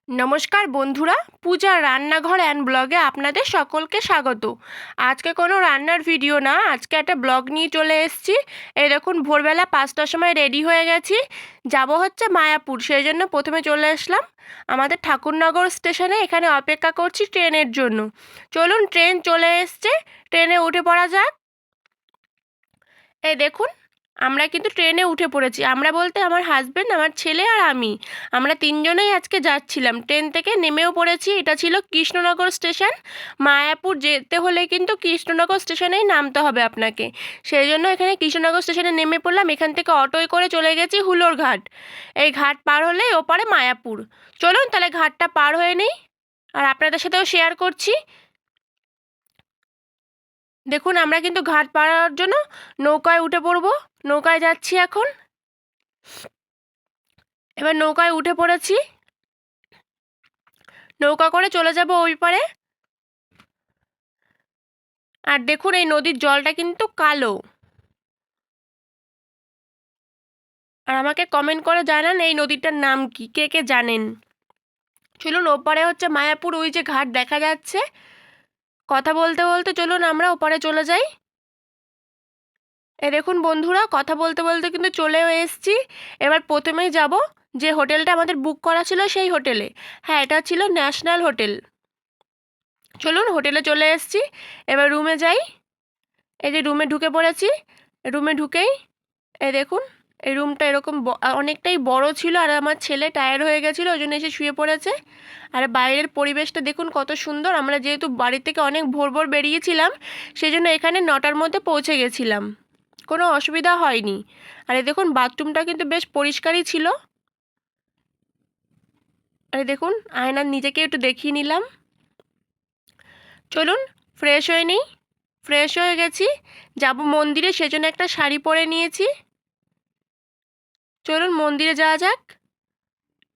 নমস্কার বন্ধুরা, পূজার রান্নাঘর অ্যান্ড ব্লগে আপনাদের সকলকে স্বাগত। আজকে কোনো রান্নার ভিডিও না, আজকে একটা ব্লগ নিয়ে চলে এসেছি। এই দেখুন, ভোরবেলা 5টার সময় রেডি হয়ে গেছি, যাব হচ্ছে মায়াপুর। সেই জন্য প্রথমে চলে আসলাম আমাদের ঠাকুরনগর স্টেশনে। এখানে অপেক্ষা করছি ট্রেনের জন্য। চলুন, ট্রেন চলে এসছে, ট্রেনে উঠে পড়া যাক। এই দেখুন, আমরা কিন্তু ট্রেনে উঠে পড়েছি। আমরা বলতে আমার হাজব্যান্ড, আমার ছেলে আর আমি, আমরা তিনজনেই আজকে যাচ্ছিলাম। ট্রেন থেকে নেমেও পড়েছি। এটা ছিল কৃষ্ণনগর স্টেশন। মায়াপুর যেতে হলে কিন্তু কৃষ্ণনগর স্টেশনেই নামতে হবে আপনাকে। সেই জন্য এখানে কৃষ্ণনগর স্টেশনে নেমে পড়লাম। এখান থেকে অটোয় করে চলে গেছি হুলোর ঘাট। এই ঘাট পার হলেই ওপারে মায়াপুর। চলুন তাহলে ঘাটটা পার হয়ে নেই, আর আপনাদের সাথেও শেয়ার করছি। দেখুন, আমরা কিন্তু ঘাট পাড়ার জন্য নৌকায় উঠে পড়ব। নৌকায় যাচ্ছি এখন। এবার নৌকায় উঠে পড়েছি। নৌকা করে চলে যাব ওই পারে। আর দেখুন, এই নদীর জলটা কিন্তু কালো। আর আমাকে কমেন্ট করে জানান এই নদীটার নাম কি, কে কে জানেন। চলুন, ওপারে হচ্ছে মায়াপুর, ওই যে ঘাট দেখা যাচ্ছে। কথা বলতে বলতে চলুন আমরা ওপারে চলে যাই। দেখুন বন্ধুরা, কথা বলতে বলতে কিন্তু চলেও এসেছি। এবার প্রথমেই যাব যে হোটেলটা আমাদের বুক করা ছিল সেই হোটেলে। হ্যাঁ, এটা ছিল ন্যাশনাল হোটেল। চলুন, হোটেলে চলে এসেছি। এবার রুমে যাই। এই যে রুমে ঢুকে পড়েছি। রুমে ঢুকেই এই দেখুন, এই রুমটা এরকম অনেকটাই বড় ছিল। আর আমার ছেলে টায়ার্ড হয়ে গেছিলো, ওই জন্য এসে শুয়ে পড়েছে। আর বাইরের পরিবেশটা দেখুন কত সুন্দর। আমরা যেহেতু বাড়ি থেকে অনেক ভোর ভোর বেরিয়েছিলাম, সেই জন্য এখানে 9টার মধ্যে পৌঁছে গেছিলাম, কোনো অসুবিধা হয়নি। আর এই দেখুন, বাথরুমটা কিন্তু বেশ পরিষ্কারই ছিল। আর এই দেখুন, আয়নার নিজেকে একটু দেখিয়ে নিলাম। চলুন ফ্রেশ হয়ে নিই। ফ্রেশ হয়ে গেছি, যাব মন্দিরে, সেজন্য একটা শাড়ি পরে নিয়েছি। চলুন মন্দিরে যাওয়া যাক।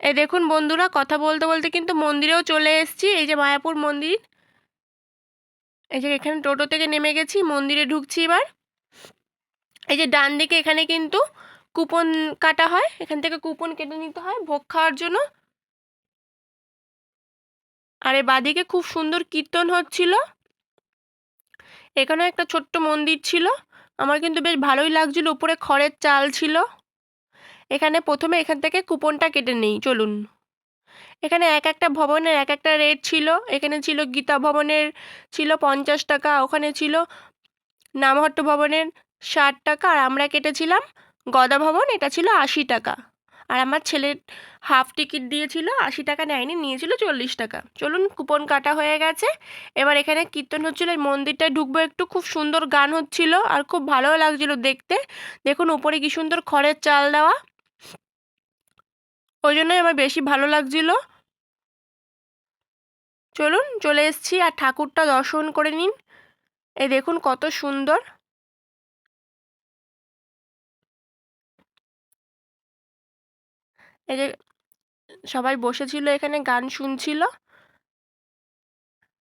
এই দেখুন বন্ধুরা, কথা বলতে বলতে কিন্তু মন্দিরেও চলে এসেছি। এই যে মায়াপুর মন্দির। এই যে এখানে টোটো থেকে নেমে গেছি, মন্দিরে ঢুকছি এবার। এই যে ডান দিকে এখানে কিন্তু কুপন কাটা হয়, এখান থেকে কুপন কেটে নিতে হয় ভোগ খাওয়ার জন্য। আর এই বাদিকে খুব সুন্দর কীর্তন হচ্ছিল। এখানে একটা ছোট্ট মন্দির ছিল, আমার কিন্তু বেশ ভালোই লাগছিল। উপরে খড়ের চাল ছিল। এখানে প্রথমে এখান থেকে কুপনটা কেটে নেই। চলুন, এখানে এক একটা ভবনের এক একটা রেট ছিল। এখানে ছিল গীতা ভবনের ছিল 50 টাকা, ওখানে ছিল নামহট্ট ভবনের 60 টাকা, আর আমরা কেটেছিলাম গদা ভবন, এটা ছিল 80 টাকা। আর আমার ছেলের হাফ টিকিট দিয়েছিল, 80 টাকা নেয়নি, নিয়েছিল 40 টাকা। চলুন, কুপন কাটা হয়ে গেছে। এবার এখানে কীর্তন হচ্ছিল, এই মন্দিরটায় ঢুকবো একটু। খুব সুন্দর গান হচ্ছিল আর খুব ভালোও লাগছিল দেখতে। দেখুন উপরে কি সুন্দর খড়ের চাল দেওয়া, ওই জন্যই আমার বেশি ভালো লাগছিল। চলুন চলে এসেছি, আর ঠাকুরটা দর্শন করে নিন। এই দেখুন কত সুন্দর। এই যে সবাই বসেছিল এখানে, গান শুনছিল।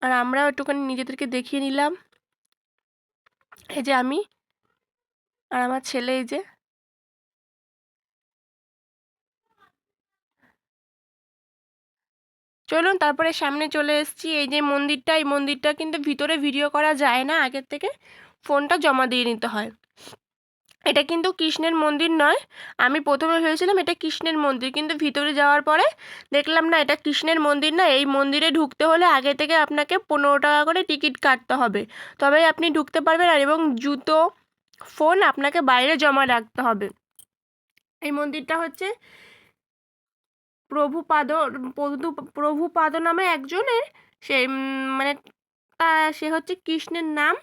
আর আমরাও একটুখানি নিজেদেরকে দেখিয়ে নিলাম। এই যে আমি আর আমার ছেলে, এই যে। চলুন তারপরে সামনে চলে এসেছি। এই যে মন্দিরটা, এই মন্দিরটা কিন্তু ভিতরে ভিডিও করা যায় না, আগের থেকে ফোনটা জমা দিয়ে নিতে হয়। এটা কিন্তু কৃষ্ণের মন্দির নয়। আমি প্রথমে ভেবেছিলাম এটা কৃষ্ণের মন্দির, কিন্তু ভিতরে যাওয়ার পরে দেখলাম না, এটা কৃষ্ণের মন্দির না। এই মন্দিরে ঢুকতে হলে আগে থেকে আপনাকে 15 টাকা করে টিকিট কাটতে হবে, তবেই আপনি ঢুকতে পারবেন। আর এবং জুতো, ফোন আপনাকে বাইরে জমা রাখতে হবে। এই মন্দিরটা হচ্ছে প্রভুপাদ নামে একজনের, সে মানে সে হচ্ছে কৃষ্ণের নাম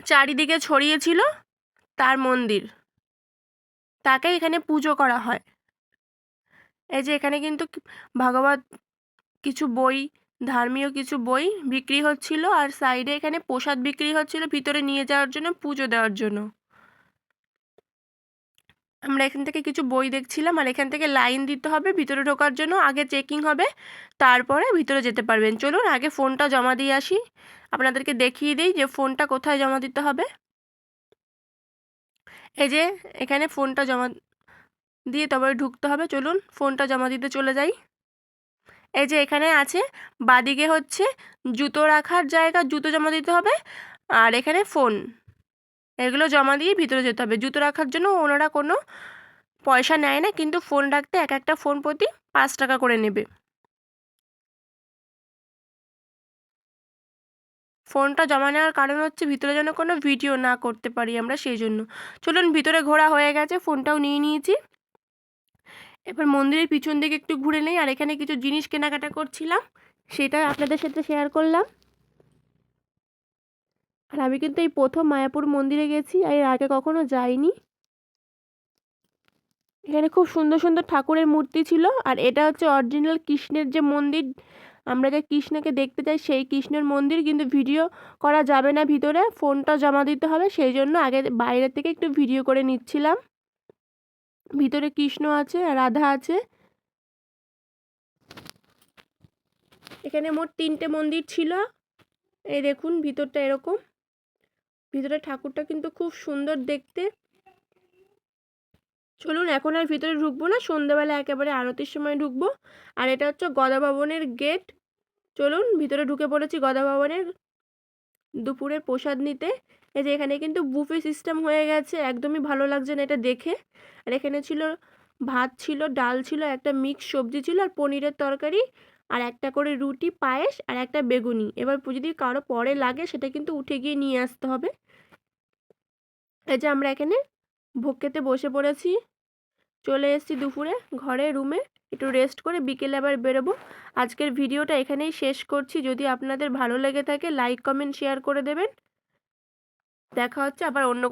চারিদিকে ছড়িয়েছিল, তার মন্দির, তাকে এখানে পুজো করা হয়। এই যে এখানে কিন্তু ভাগবত কিছু বই, ধর্মীয় কিছু বই বিক্রি হচ্ছিল। আর সাইডে এখানে প্রসাদ বিক্রি হচ্ছিল ভিতরে নিয়ে যাওয়ার জন্য, পুজো দেওয়ার জন্য। আমরা এখান থেকে কিছু বই দেখছিলাম। আর এখান থেকে লাইন দিতে হবে ভিতরে ঢোকার জন্য, আগে চেকিং হবে, তারপরে ভিতরে যেতে পারবেন। চলুন আগে ফোনটা জমা দিয়ে আসি, আপনাদেরকে দেখিয়ে দিই যে ফোনটা কোথায় জমা দিতে হবে। এই যে এখানে ফোনটা জমা দিয়ে তবে ঢুকতে হবে। চলুন ফোনটা জমা দিতে চলে যাই। এই যে এখানে আছে, বাদিকে হচ্ছে জুতো রাখার জায়গা, জুতো জমা দিতে হবে, আর এখানে ফোন, এগুলো জমা দিয়ে ভিতরে যেতে হবে। জুতো রাখার জন্য ওনারা কোনো পয়সা নেয় না, কিন্তু ফোন রাখতে এক একটা ফোন প্রতি 5 টাকা করে নেবে। ফোনটা জমা নেওয়ার কারণ হচ্ছে ভিতরে যেন কোনো ভিডিও না করতে পারি আমরা, সেই জন্য। চলুন, ভিতরে ঘোরা হয়ে গেছে, ফোনটাও নিয়ে নিয়েছি। এবার মন্দিরের পিছন দিকে একটু ঘুরে নেই, আর এখানে কিছু জিনিস কেনাকাটা করছিলাম, সেটা আপনাদের সাথে শেয়ার করলাম। আর আমি কিন্তু এই প্রথম মায়াপুর মন্দিরে গেছি, আর এর আগে কখনো যাইনি। এখানে খুব সুন্দর সুন্দর ঠাকুরের মূর্তি ছিল, আর এটা হচ্ছে অরিজিনাল কৃষ্ণের যে মন্দির, আমরা যে কৃষ্ণকে দেখতে চাই সেই কৃষ্ণের মন্দির, কিন্তু ভিডিও করা যাবে না ভিতরে, ফোনটা জমা দিতে হবে, সেই জন্য আগে বাইরে থেকে একটু ভিডিও করে নিচ্ছিলাম। ভিতরে কৃষ্ণ আছে আর রাধা আছে। এখানে মোট 3টে মন্দির ছিল। এই দেখুন ভিতরটা এরকম, ভিতরে ঠাকুরটা কিন্তু খুব সুন্দর দেখতে। চলুন, এখন আর ভিতরে ঢুকবো না, সন্ধ্যাবেলা একেবারে আরতির সময় ঢুকবো। আর এটা হচ্ছে গদা ভবনের গেট। চলুন, ভিতরে ঢুকে পড়েছি গদা ভবনের দুপুরের প্রসাদ নিতে। এই যে এখানে কিন্তু বুফে সিস্টেম হয়ে গেছে, একদমই ভালো লাগছে না এটা দেখে। আর এখানে ছিল ভাত, ছিল ডাল, ছিল একটা মিক্স সবজি, ছিল আর পনিরের তরকারি, আর একটা করে রুটি, পায়েস, আর একটা বেগুনি। এবার যদি কারো পরে লাগে সেটা কিন্তু উঠে গিয়ে নিয়ে আসতে হবে। এই যে আমরা এখানে ভোগ খেতে বসে পড়েছি, চলে এসেছি দুপুরে ঘরে, রুমে একটু রেস্ট করে বিকেলে আবার বেরোবো। আজকের ভিডিওটা এখানেই শেষ করছি। যদি আপনাদের ভালো লেগে থাকে লাইক, কমেন্ট, শেয়ার করে দেবেন। দেখা হচ্ছে আবার অন্য কোনো